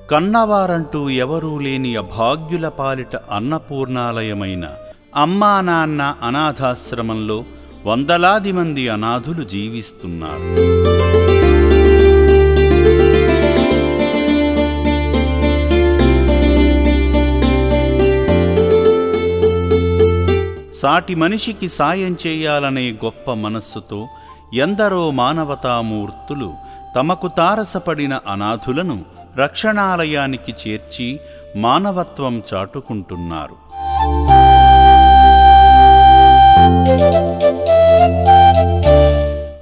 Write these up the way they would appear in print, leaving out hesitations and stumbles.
కన్నవారంటూ ఎవరూ లేని అభాగ్యుల పాలిట అన్నపూర్ణాలయమైన అమ్మా నాన్న అనాథాశ్రమంలో వందలాది మంది అనాథులు జీవిస్తున్నారు. సాటి మనిషికి సాయం చేయాలనే గొప్ప మనస్సుతో ఎందరో మానవతామూర్తులు తమకు తారసపడిన అనాథులను రక్షణాలయానికి చేర్చి మానవత్వం చాటుకుంటున్నారు.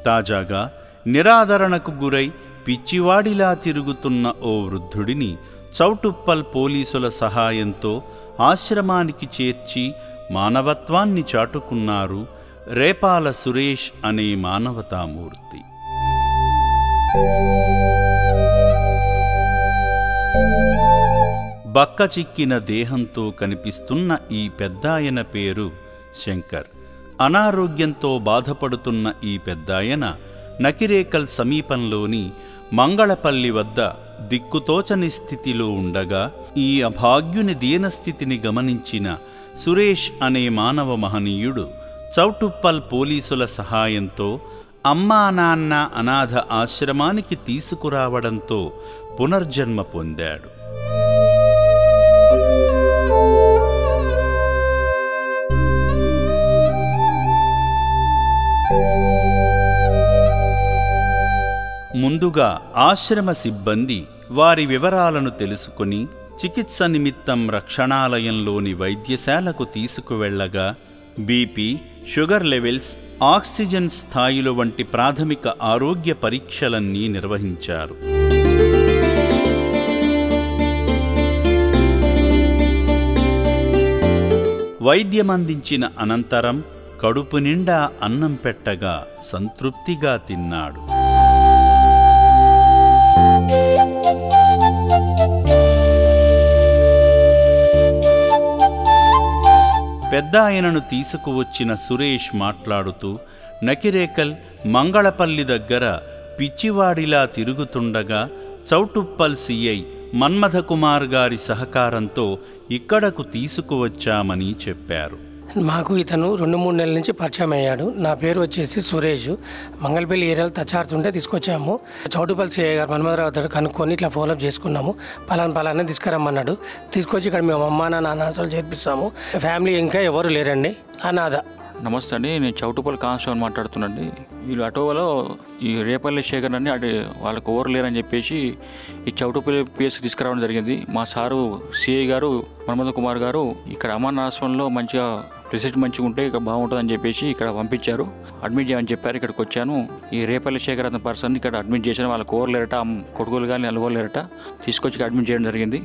తాజాగా నిరాదరణకు గురై పిచ్చివాడిలా తిరుగుతున్న ఓ వృద్ధుడిని చౌటుప్పల్ పోలీసుల సహాయంతో ఆశ్రమానికి చేర్చి మానవత్వాన్ని చాటుకున్నారు రేపాల సురేష్ అనే మానవతామూర్తి. బక్కచిక్కిన దేహంతో కనిపిస్తున్న ఈ పెద్దాయన పేరు శంకర్. అనారోగ్యంతో బాధపడుతున్న ఈ పెద్దాయన నకిరేకల్ సమీపంలోని మంగళపల్లి వద్ద దిక్కుతోచని స్థితిలో ఉండగా ఈ అభాగ్యుని దీనస్థితిని గమనించిన సురేష్ అనే మానవ మహనీయుడు చౌటుప్పల్ పోలీసుల సహాయంతో అమ్మా నాన్న అనాథ ఆశ్రమానికి తీసుకురావడంతో పునర్జన్మ పొందాడు. ముందుగా ఆశ్రమ సిబ్బంది వారి వివరాలను తెలుసుకుని చికిత్స నిమిత్తం రక్షణాలయంలోని వైద్యశాలకు తీసుకువెళ్లగా బీపీ, షుగర్ లెవెల్స్, ఆక్సిజన్ స్థాయిలు వంటి ప్రాథమిక ఆరోగ్య పరీక్షలన్నీ నిర్వహించారు. వైద్యమందించిన అనంతరం కడుపు నిండా అన్నం పెట్టగా సంతృప్తిగా తిన్నాడు. పెద్దాయనను తీసుకువచ్చిన సురేష్ మాట్లాడుతూ నకిరేకల్, మంగళపల్లి దగ్గర పిచ్చివాడిలా తిరుగుతుండగా చౌటుప్పల్ సిఐ మన్మథకుమార్ గారి సహకారంతో ఇక్కడకు తీసుకువచ్చామని చెప్పారు. మాకు ఇతను 2-3 నెలల నుంచి పరిచయం అయ్యాడు. నా పేరు వచ్చేసి సురేష్. మంగళపల్లి ఏరియాలో తచ్చారుతుంటే తీసుకొచ్చాము. చౌటుపల్లి సిఐ గారు మన్మథరావు గారు కనుక్కొని ఇట్లా ఫాలోఅప్ చేసుకున్నాము. పలానా తీసుకురమ్మన్నాడు. తీసుకొచ్చి ఇక్కడ మేము అమ్మా నాన్న అనాథలు చేర్పిస్తాము. ఫ్యామిలీ ఇంకా ఎవరు లేరండి, అనాథ. నమస్తే అండి, నేను చౌటుపల్లి కాన్స్టేబుల్ మాట్లాడుతున్నాండి. వీళ్ళు ఆటోలో ఈ రేపల్లి శేఖర్ అని అటు వాళ్ళకు ఓవర్ లేరని చెప్పేసి ఈ చౌటుపల్లి పిఎస్కి తీసుకురావడం జరిగింది. మా సారు సిఐ గారు మన్మథ కుమార్ గారు ఇక్కడ అమ్మాన్ ఆశ్రమంలో మంచిగా రిసెప్ట్ మంచిగా ఉంటే ఇక్కడ బాగుంటుందని చెప్పేసి ఇక్కడ పంపించారు. అడ్మిట్ చేయమని చెప్పారు. ఇక్కడికి వచ్చాను. ఈ రేపల్లి శేఖర్ అనే పర్సన్ ఇక్కడ అడ్మిట్ చేశాను. వాళ్ళకి ఓవర్ లేరట, కొడుకులు కానీ నలుగురు లేరట. తీసుకొచ్చి అడ్మిట్ చేయడం జరిగింది.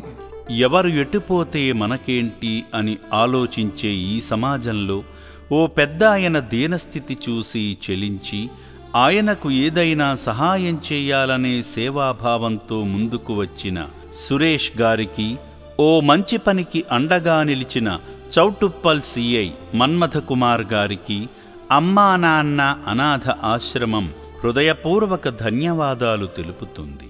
ఎవరు ఎటుపోతే మనకేంటి అని ఆలోచించే ఈ సమాజంలో ఓ పెద్ద ఆయన దీనస్థితి చూసి చెలించి ఆయనకు ఏదైనా సహాయం చేయాలనే సేవాభావంతో ముందుకు వచ్చిన సురేష్ గారికి, ఓ మంచి పనికి అండగా నిలిచిన చౌటుప్పల్ సిఐ మన్మథ కుమార్ గారికి అమ్మా నాన్న అనాథ ఆశ్రమం హృదయపూర్వక ధన్యవాదాలు తెలుపుతుంది.